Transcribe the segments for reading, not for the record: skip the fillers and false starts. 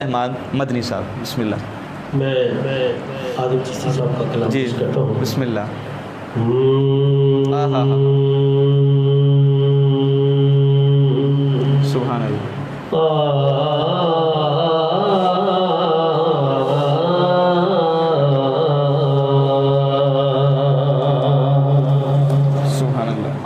احمد مدنی صاحب بسم اللہ. میں عادل چشتی صاحب کا کلام جی پیش کرتا ہوں. بسم اللہ. سبحان اللہ. سبحان اللہ.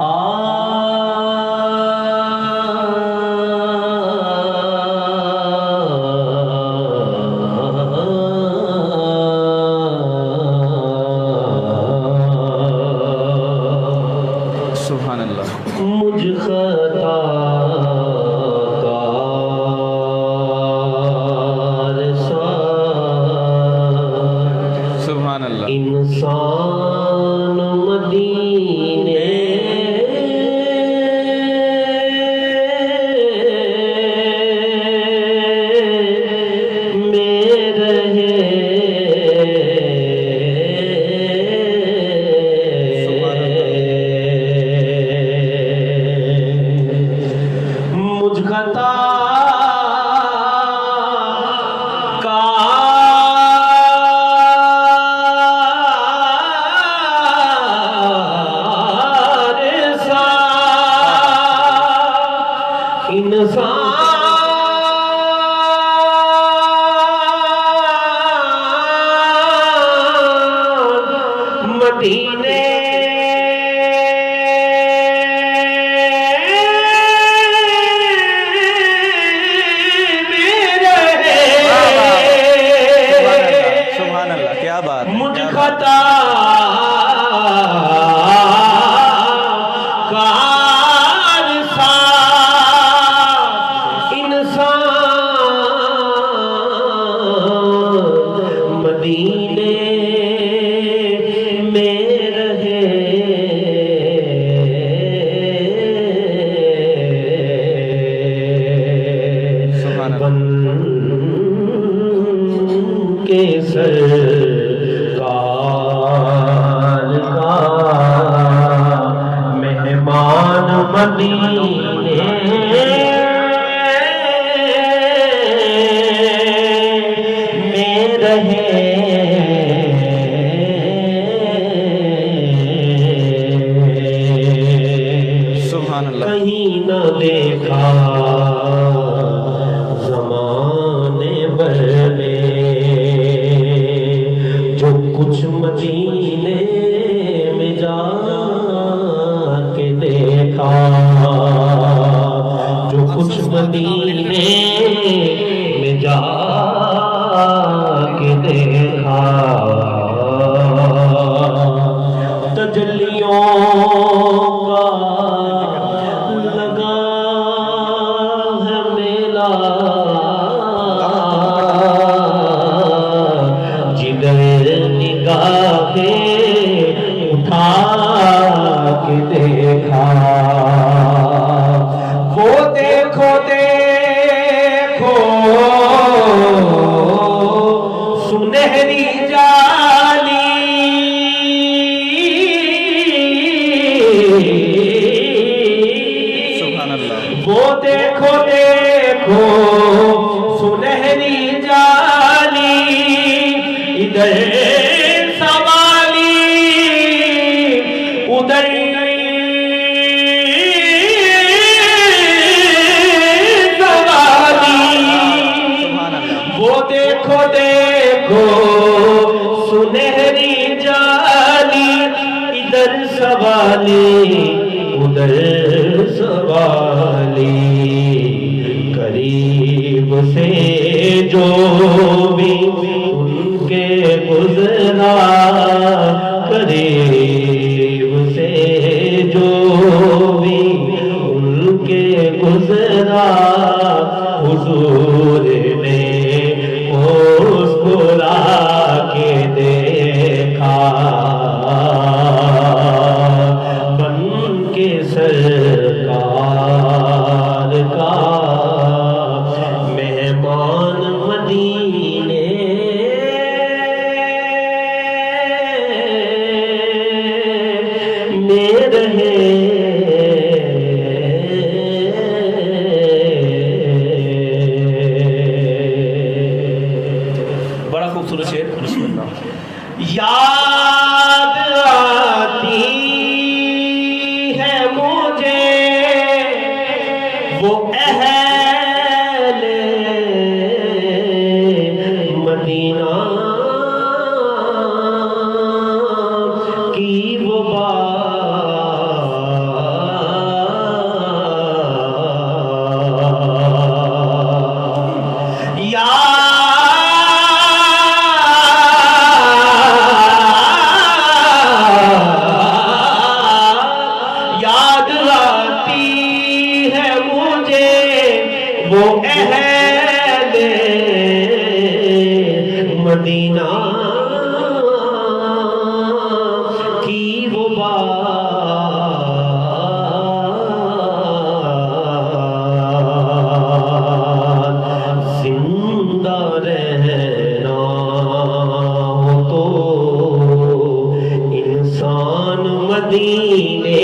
سبحان اللہ. مجھ خطا کار سار سبحان اللہ. انسان مدینے میں رہے. مجھ خطا کار سار انسان مدینے سبحان اللہ. کیا بات ہے. مجھ خطا کار سار انسان مدینے میں رہے. سبحان اللہ. بن کے سرکار کا مہمان مدینے میں رہے. سبحان اللہ. کہیں نہ دیکھا زمانے بھر میں جو کچھ مدینے میں جا کے دیکھا. جو کچھ مدینے میں جا کے دیکھا. تجلیوں کا لگا ہے میلہ جدھر نگاہیں اٹھا کے دیکھا. وہ دیکھو دیکھو سنہری جالی سبحان اللہ. وہ دیکھو دیکھو سنہری جالی ادھر سوالی ادھر سوالی. سبحان اللہ. وہ دیکھو دیکھو سنہری جالی ادھر سوالی ادھر سوالی. قریب سے جو بھی ان کے گزرا قریب سے جو بھی ان کے گزرا حضور نے مسکرا کے دیکھا. بن کے سرکار کا مہمان مدینے میں رہے. خوبصورت شعر بسم اللہ یاد آتی ہے مجھے وہ اہل مدینہ کی وہ بات یاد آتی ہے مجھے وہ اہل مدینہ کی وہ بات زندہ رہنا ہو تو انسان مدینے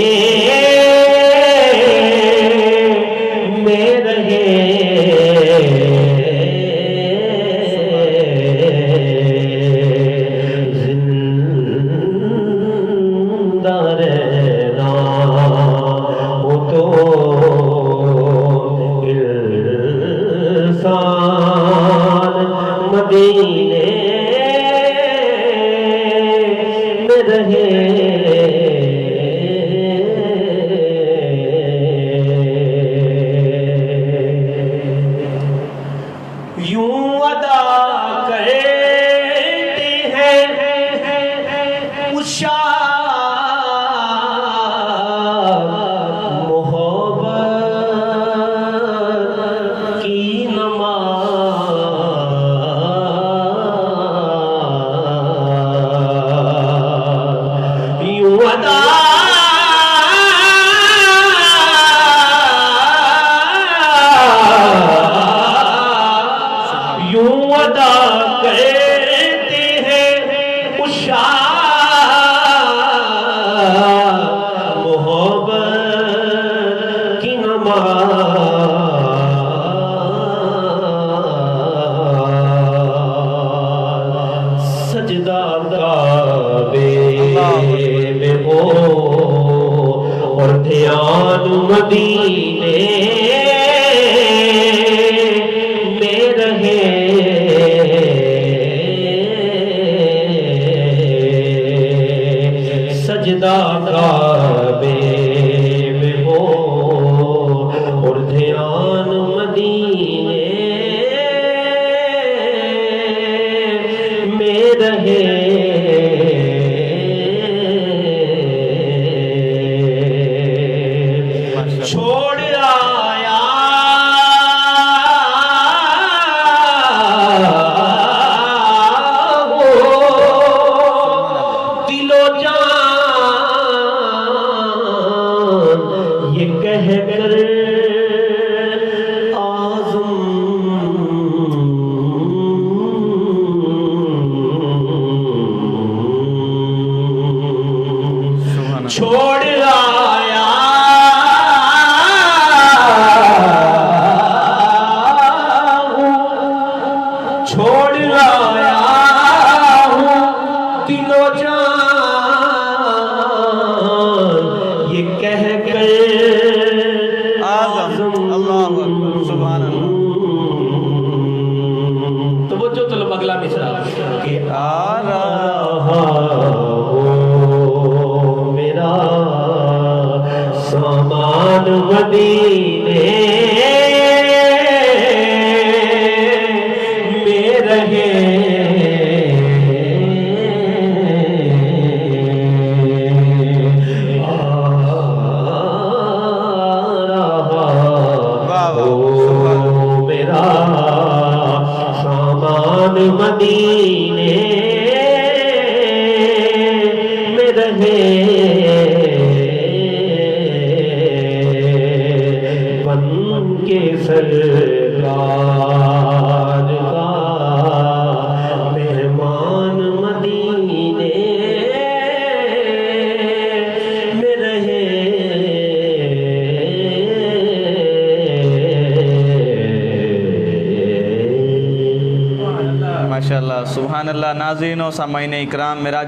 میں رہے زندہ رہنا ہو تو انسان مدینے میں رہے یوں ادا کرتے ہیں عشاق محبت کی نماز یوں ادا یوں ادا کرتے ہیں عشاق محبت کی نماز سجدہ کعبے میں ہو اور دھیان مدینے میں رہے سجدہ کعبے میں ہو اور دھیان مدینے میں رہے چھوڑ آیا ہو دل و جان یہ کہہ کر آزم سبحان اللہ چھوڑ آیا ہوں چھوڑ آیا ہوں دل و جان یہ کہہ کر اعظم اللہ اکبر سبحان اللہ تو وہ جو طلب اگلا مصرع کہ آ رہا ہو میرا سامان مدینے میں رہے آ رہا ہو میرا سامان مدینے میں رہے بن کے سرکار کا مہمان مدینے میں رہے ماشاءاللہ سبحان اللہ. ناظرین و سامعین اکرام، میراج